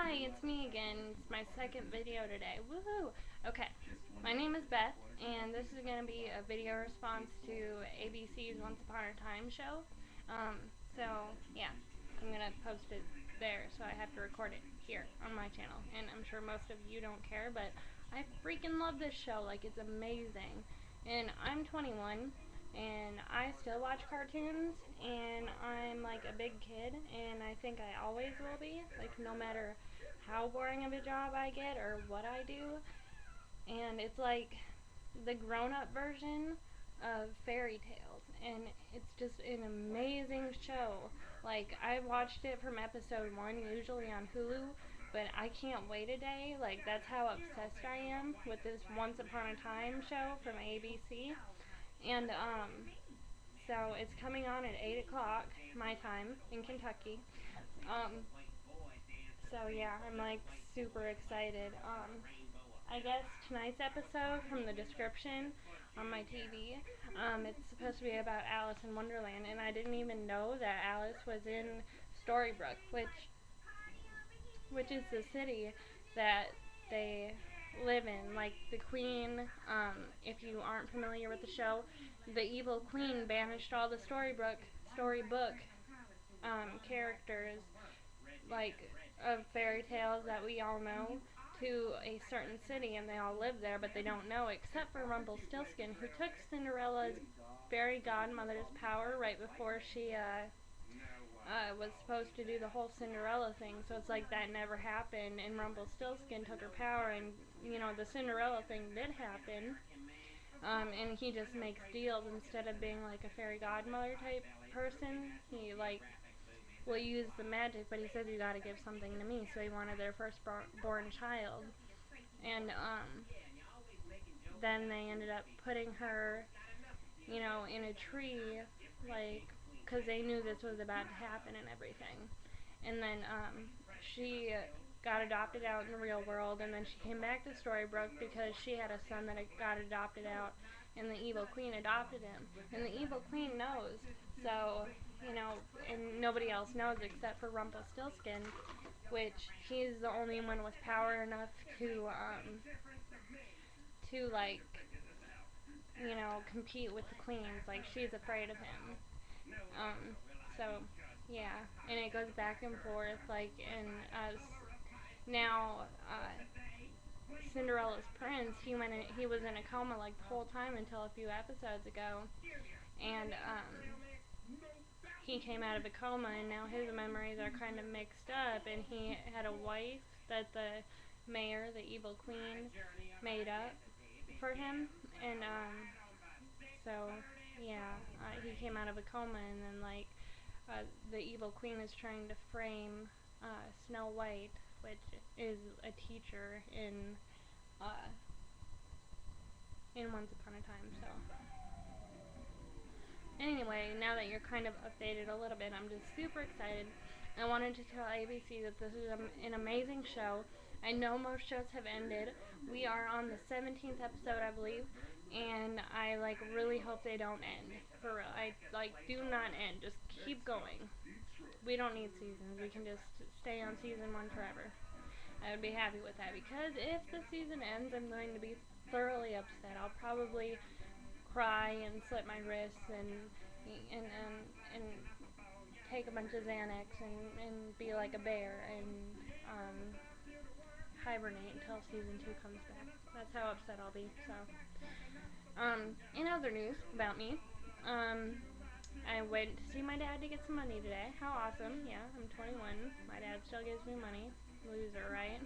Hi, it's me again. It's my second video today. Woohoo! Okay, my name is Beth, and this is going to be a video response to ABC's Once Upon a Time show. So, yeah, I'm going to post it there, so I have to record it here on my channel. And I'm sure most of you don't care, but I freaking love this show. Like, it's amazing. And I'm 21, and I still watch cartoons, and I'm like a big kid, and I think I always will be, like no matter how boring of a job I get or what I do. And it's like the grown-up version of fairy tales, and it's just an amazing show. Like, I watched it from episode 1, usually on Hulu, but I can't wait a day. Like, that's how obsessed I am with this Once Upon a Time show from ABC. And so it's coming on at 8 o'clock my time in Kentucky. Um, so yeah, I'm like super excited. I guess tonight's episode, from the description on my TV, it's supposed to be about Alice in Wonderland, and I didn't even know that Alice was in Storybrooke, which is the city that they live in. Like the queen, if you aren't familiar with the show, the evil queen banished all the storybook characters, like of fairy tales that we all know, to a certain city, and they all live there, but they don't know, except for Rumpelstiltskin, who took Cinderella's fairy godmother's power right before she was supposed to do the whole Cinderella thing. So it's like that never happened, and Rumpelstiltskin took her power, and the Cinderella thing did happen. And he just makes deals instead of being like a fairy godmother type person. He like will use the magic, but he says you gotta give something to me. So he wanted their firstborn child, and then they ended up putting her, in a tree, like, because they knew this was about to happen and everything. And then she got adopted out in the real world, and then she came back to Storybrooke because she had a son that got adopted out, and the evil queen adopted him. And the evil queen knows, so, and nobody else knows except for Rumpelstiltskin, which he's the only one with power enough to like, compete with the queens. Like, she's afraid of him. So, yeah, and it goes back and forth, like, and now, Cinderella's prince, he was in a coma, like, the whole time until a few episodes ago, and, he came out of a coma, and now his memories are kind of mixed up, and he had a wife that the mayor, the evil queen, made up for him, and, so, yeah, he came out of a coma, and then, like, the evil queen is trying to frame Snow White, which is a teacher in Once Upon a Time. So anyway, now that you're kind of updated a little bit, I'm just super excited. I wanted to tell ABC that this is an amazing show. I know most shows have ended. We are on the 17th episode, I believe, and I really hope they don't end. For real, I do not end. Just keep going. We don't need seasons. We can just stay on season 1 forever. I would be happy with that, because if the season ends, I'm going to be thoroughly upset. I'll probably cry and slit my wrists and and take a bunch of Xanax and be like a bear and hibernate until season 2 comes back. That's how upset I'll be. So, in other news about me, I went to see my dad to get some money today. How awesome. Yeah, I'm 21. My dad still gives me money. Loser, right?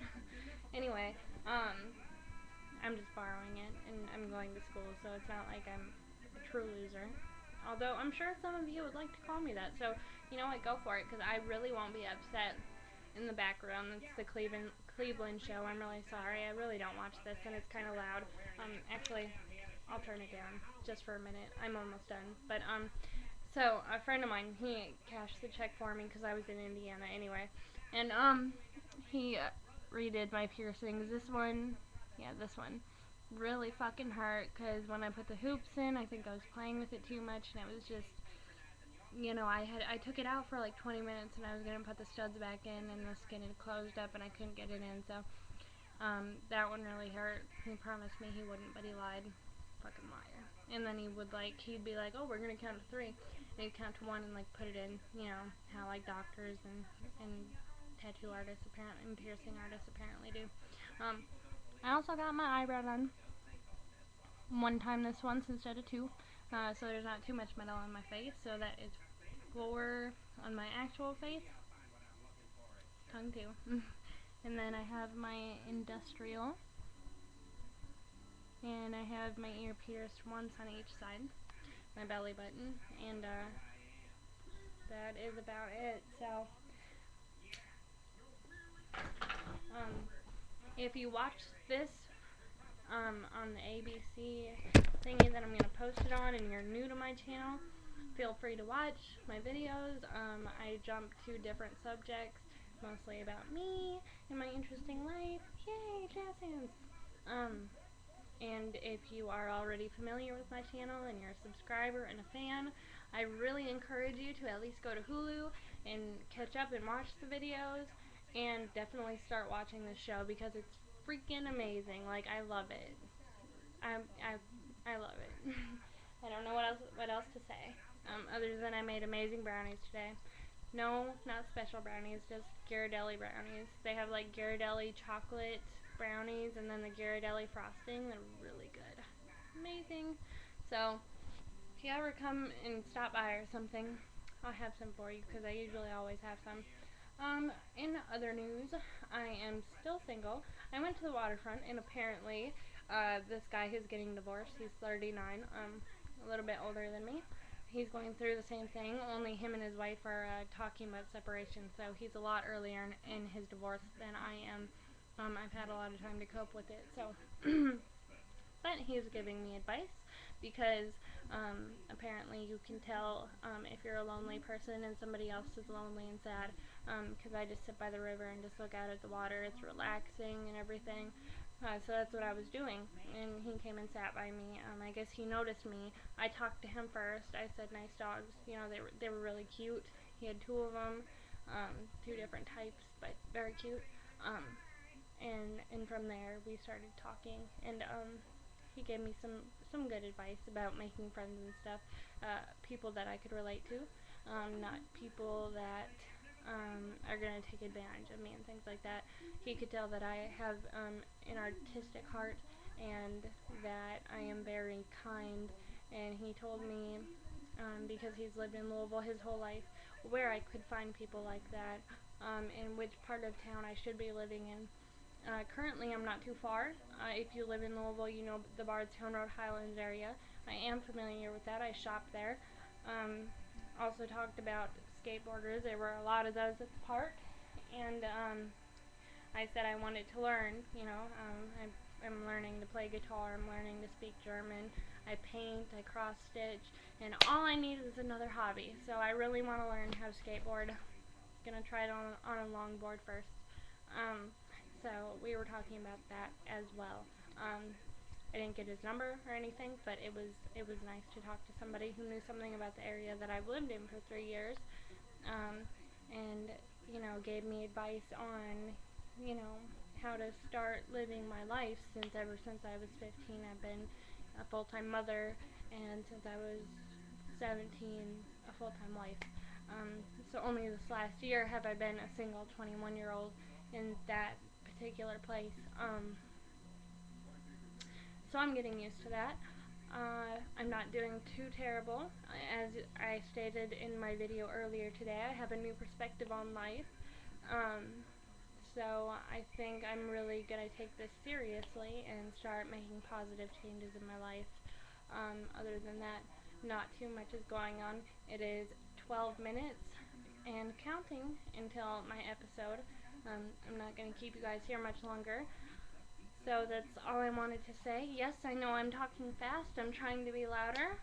Anyway, I'm just borrowing it, and I'm going to school, so it's not like I'm a true loser. Although, I'm sure some of you would like to call me that, so, you know what, go for it, because I really won't be upset. In the background, it's the Cleveland show. I'm really sorry. I really don't watch this, and it's kind of loud. Actually, I'll turn it down just for a minute. I'm almost done. But, so, a friend of mine, he cashed the check for me because I was in Indiana anyway. And, he redid my piercings. This one, yeah, this one really fucking hurt because when I put the hoops in, I think I was playing with it too much, and it was just you know, I took it out for like 20 minutes and I was gonna put the studs back in and the skin had closed up and I couldn't get it in, so that one really hurt. He promised me he wouldn't, but he lied. Fucking liar. And then he'd be like, oh, we're gonna count to 3, and he'd count to 1 and like put it in, you know, how like doctors and tattoo artists apparently, and piercing artists apparently do. I also got my eyebrow done 1 time this once instead of 2, so there's not too much metal on my face, so that is 4 on my actual face, tongue too. And then I have my industrial, and I have my ear pierced once on each side, my belly button, and that is about it. So if you watch this on the ABC thingy that I'm going to post it on and you're new to my channel, feel free to watch my videos. I jump to different subjects, mostly about me and my interesting life. Yay, jazz hands! And if you are already familiar with my channel and you're a subscriber and a fan, I really encourage you to at least go to Hulu and catch up and watch the videos, and definitely start watching this show because it's freaking amazing. Like, I love it. I love it. I don't know what else to say. Other than I made amazing brownies today. No, not special brownies, just Ghirardelli brownies. They have like Ghirardelli chocolate brownies and then the Ghirardelli frosting. They're really good. Amazing. So, if you ever come and stop by or something, I'll have some for you because I usually always have some. In other news, I am still single. I went to the waterfront and apparently this guy who's getting divorced, he's 39, a little bit older than me. He's going through the same thing, only him and his wife are talking about separation, so he's a lot earlier in his divorce than I am. I've had a lot of time to cope with it, so but he's giving me advice because apparently you can tell if you're a lonely person and somebody else is lonely and sad, because I just sit by the river and just look out at the water. It's relaxing and everything. So that's what I was doing, and he came and sat by me. I guess he noticed me. I talked to him first. I said, nice dogs. You know, they were really cute. He had 2 of them, 2 different types, but very cute. And from there we started talking, and he gave me some good advice about making friends and stuff. People that I could relate to, not people that are going to take advantage of me and things like that. He could tell that I have an artistic heart and that I am very kind, and he told me, because he's lived in Louisville his whole life, where I could find people like that, and which part of town I should be living in. Currently I'm not too far. If you live in Louisville, you know the Bardstown Road Highlands area. I am familiar with that. I shop there. Also talked about skateboarders. There were a lot of those at the park, and I said I wanted to learn. You know, I'm learning to play guitar. I'm learning to speak German. I paint. I cross stitch, and all I need is another hobby. So I really want to learn how to skateboard. Gonna try it on a longboard first. So we were talking about that as well. I didn't get his number or anything, but it was nice to talk to somebody who knew something about the area that I've lived in for 3 years, and you know, gave me advice on, you know, how to start living my life. Ever since I was 15, I've been a full-time mother, and since I was 17, a full-time wife. So only this last year have I been a single 21-year-old in that particular place. So I'm getting used to that. I'm not doing too terrible. As I stated in my video earlier today, I have a new perspective on life. So I think I'm really going to take this seriously and start making positive changes in my life. Other than that, not too much is going on. It is 12 minutes and counting until my episode. I'm not going to keep you guys here much longer. So that's all I wanted to say. Yes, I know I'm talking fast. I'm trying to be louder,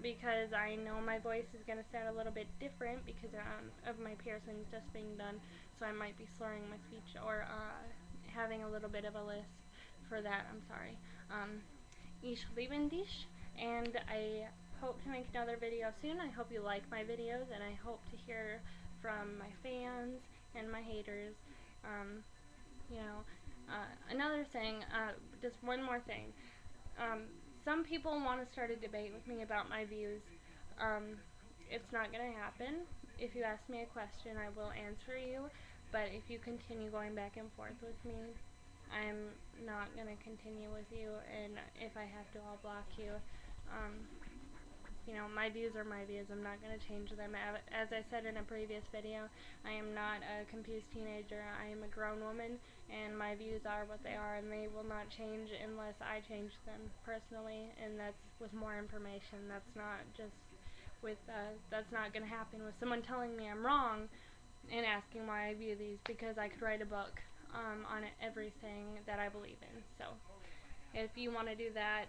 because I know my voice is going to sound a little bit different because of my piercings just being done. So I might be slurring my speech or having a little bit of a lisp. For that, I'm sorry. Ich liebe dich, and I hope to make another video soon. I hope you like my videos, and I hope to hear from my fans and my haters. You know, another thing, just one more thing. Some people want to start a debate with me about my views. It's not going to happen. If you ask me a question, I will answer you. But if you continue going back and forth with me, I'm not going to continue with you. And if I have to, I'll block you. You know, my views are my views. I'm not going to change them. As I said in a previous video, I am not a confused teenager. I am a grown woman, and my views are what they are, and they will not change unless I change them personally, and that's with more information. That's not just with, that's not going to happen with someone telling me I'm wrong and asking why I view these, because I could write a book on everything that I believe in. So if you want to do that,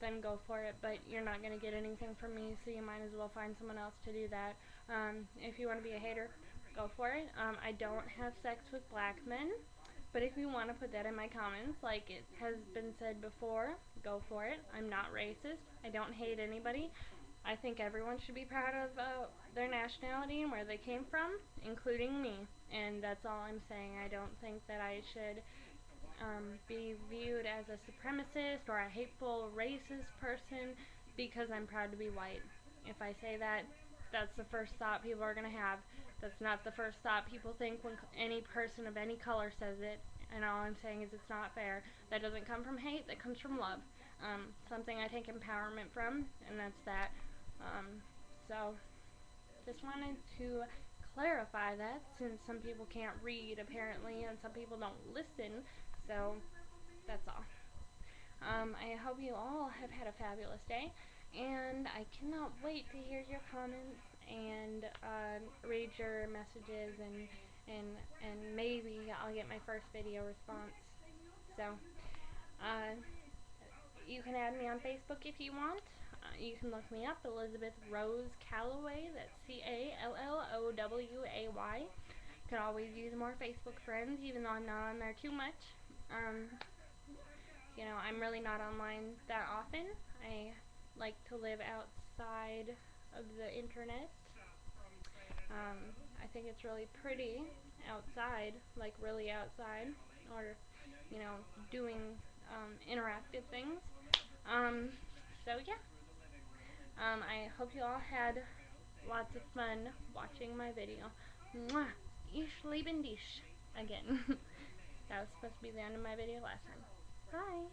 then go for it, but you're not going to get anything from me, so you might as well find someone else to do that. If you want to be a hater, go for it. I don't have sex with black men, but if you want to put that in my comments, like it has been said before, go for it. I'm not racist. I don't hate anybody. I think everyone should be proud of their nationality and where they came from, including me, and that's all I'm saying. I don't think that I should be viewed as a supremacist or a hateful racist person because I'm proud to be white. If I say that, that's the first thought people are going to have. That's not the first thought people think when any person of any color says it, and all I'm saying is it's not fair. That doesn't come from hate, that comes from love. Something I take empowerment from, and that's that. So, just wanted to clarify that, since some people can't read apparently, and some people don't listen. So, that's all. I hope you all have had a fabulous day, and I cannot wait to hear your comments and read your messages, and maybe I'll get my first video response. So, you can add me on Facebook if you want. You can look me up, Elizabeth Rose Calloway. That's Calloway. Could always use more Facebook friends, even though I'm not on there too much. You know, I'm really not online that often. I like to live outside of the internet. I think it's really pretty outside, like really outside, or, you know, doing interactive things. So yeah. I hope you all had lots of fun watching my video. Mwah! Ich lieben dich. Again. That was supposed to be the end of my video last time. Bye!